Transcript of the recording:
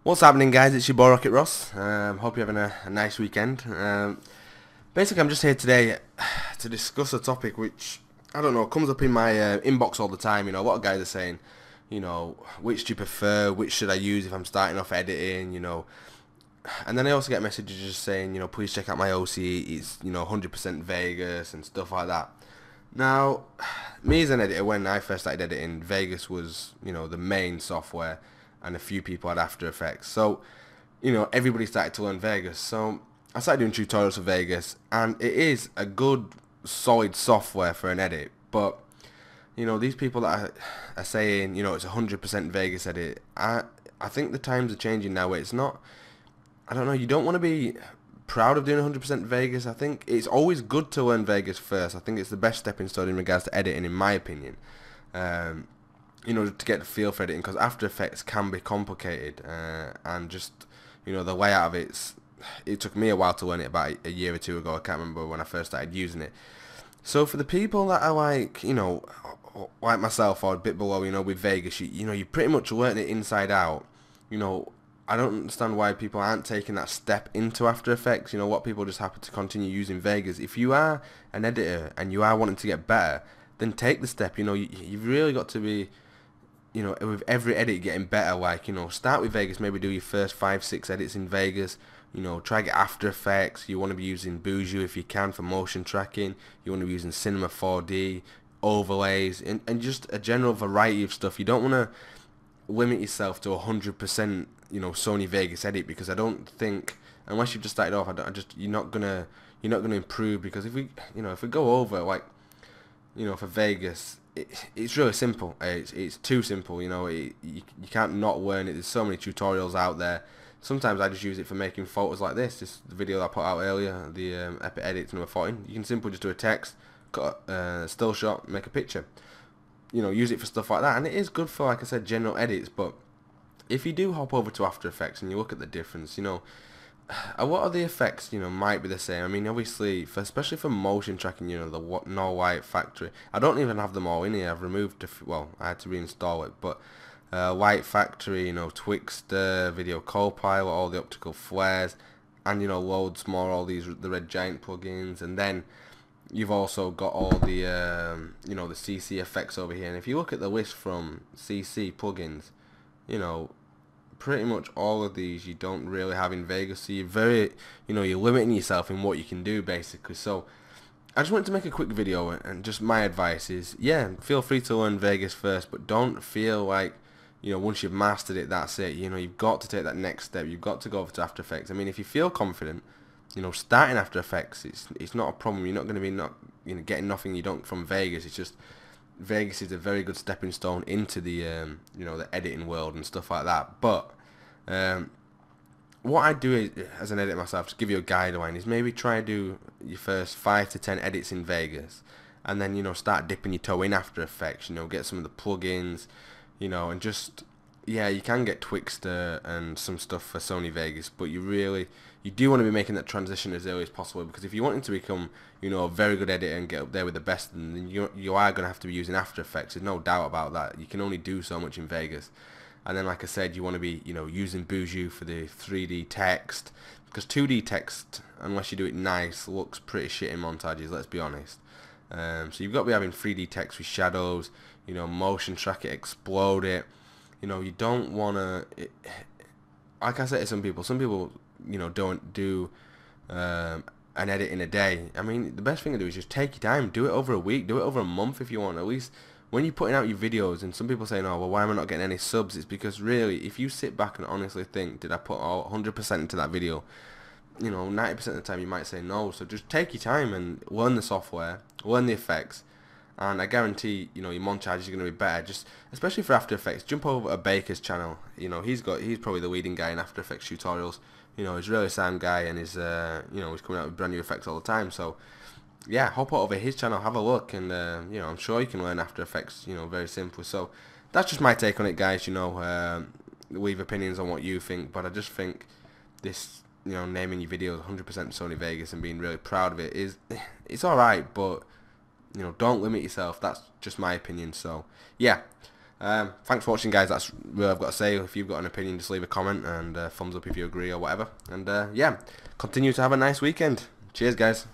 What's happening, guys? It's your boy Rocket Ross. Hope you're having a nice weekend. Basically, I'm just here today to discuss a topic which, I don't know, comes up in my inbox all the time. You know, a lot of guys are saying, which do you prefer? Which should I use if I'm starting off editing? And then I also get messages just saying, please check out my OC. It's, 100% Vegas and stuff like that. Now, me as an editor, when I first started editing, Vegas was, the main software, and a few people had After Effects. So, everybody started to learn Vegas. So, I started doing tutorials for Vegas, and it is a good, solid software for an edit. But, these people that are saying, it's 100% Vegas edit, I think the times are changing now where it's not, I don't know, you don't want to be proud of doing 100% Vegas. I think it's always good to learn Vegas first. I think it's the best stepping stone in regards to editing, in my opinion. To get the feel for editing, because After Effects can be complicated, and just, the layout of it took me a while to learn it, about a year or two ago. I can't remember when I first started using it. So for the people that are like myself, or a bit below, with Vegas, you pretty much learn it inside out. I don't understand why people aren't taking that step into After Effects. What people just happen to continue using Vegas. If you are an editor and you are wanting to get better, then take the step. You've really got to be, with every edit getting better. Like, start with Vegas, maybe do your first 5-6 edits in Vegas. Try get After Effects. You want to be using Buju if you can for motion tracking. You want to be using Cinema 4D, overlays, and just a general variety of stuff. You don't want to limit yourself to 100%, Sony Vegas edit, because I don't think, unless you've just started off, you're not gonna improve. Because if we go over, like, for Vegas, it's really simple. It's too simple. You can't not learn it. There's so many tutorials out there. Sometimes I just use it for making photos like this. This video that I put out earlier, the Epic Edits number 14. You can simply just do a text, cut a still shot, make a picture. Use it for stuff like that, and it is good for, like I said, general edits. But if you do hop over to After Effects and you look at the difference, a lot of the effects, might be the same. I mean, obviously, especially for motion tracking, the No Light Factory. I don't even have them all in here. I've removed, I had to reinstall it. But Light Factory, Twixtor, Video Copilot, all the optical flares, and loads more, all the Red Giant plugins, and then you've also got all the the CC effects over here. And if you look at the list from CC plugins, pretty much all of these you don't really have in Vegas. So you're you're limiting yourself in what you can do, basically. So I just wanted to make a quick video, and just my advice is, yeah, feel free to learn Vegas first, but don't feel like, once you've mastered it, that's it. You've got to take that next step. You've got to go over to After Effects. I mean, if you feel confident, starting After Effects, it's not a problem. You're not going to be getting nothing you don't from Vegas. It's just Vegas is a very good stepping stone into the the editing world and stuff like that. But what I do is, as an editor myself, to give you a guideline, is maybe try to do your first 5 to 10 edits in Vegas, and then start dipping your toe in After Effects. Get some of the plugins, and just, yeah, you can get Twixtor and some stuff for Sony Vegas, but you do want to be making that transition as early as possible, because if you want to become, a very good editor and get up there with the best, then you are going to have to be using After Effects. There's no doubt about that. You can only do so much in Vegas. And then, like I said, you want to be, using Buju for the 3D text, because 2D text, unless you do it nice, looks pretty shit in montages, let's be honest. So you've got to be having 3D text with shadows, motion track it, explode it. You don't want to, like I said to some people, don't do an edit in a day. I mean, the best thing to do is just take your time, do it over a week, do it over a month if you want. At least when you're putting out your videos, and some people saying, oh, well, why am I not getting any subs? It's because, really, if you sit back and honestly think, did I put all 100% into that video? 90% of the time you might say no. So just take your time and learn the software, learn the effects, and I guarantee, your montages are going to be better. Just, especially for After Effects, jump over to Baker's channel. He's probably the leading guy in After Effects tutorials. He's a really sound guy, and he's coming out with brand new effects all the time. So yeah, hop over his channel, have a look, and I'm sure you can learn After Effects, very simply. So that's just my take on it, guys. Leave opinions on what you think, but I just think this, naming your videos 100% Sony Vegas and being really proud of it it's all right, but don't limit yourself. That's just my opinion. So yeah, Thanks for watching, guys. That's what I've got to say. If you've got an opinion, just leave a comment and thumbs up if you agree or whatever. And yeah, continue to have a nice weekend. Cheers, guys.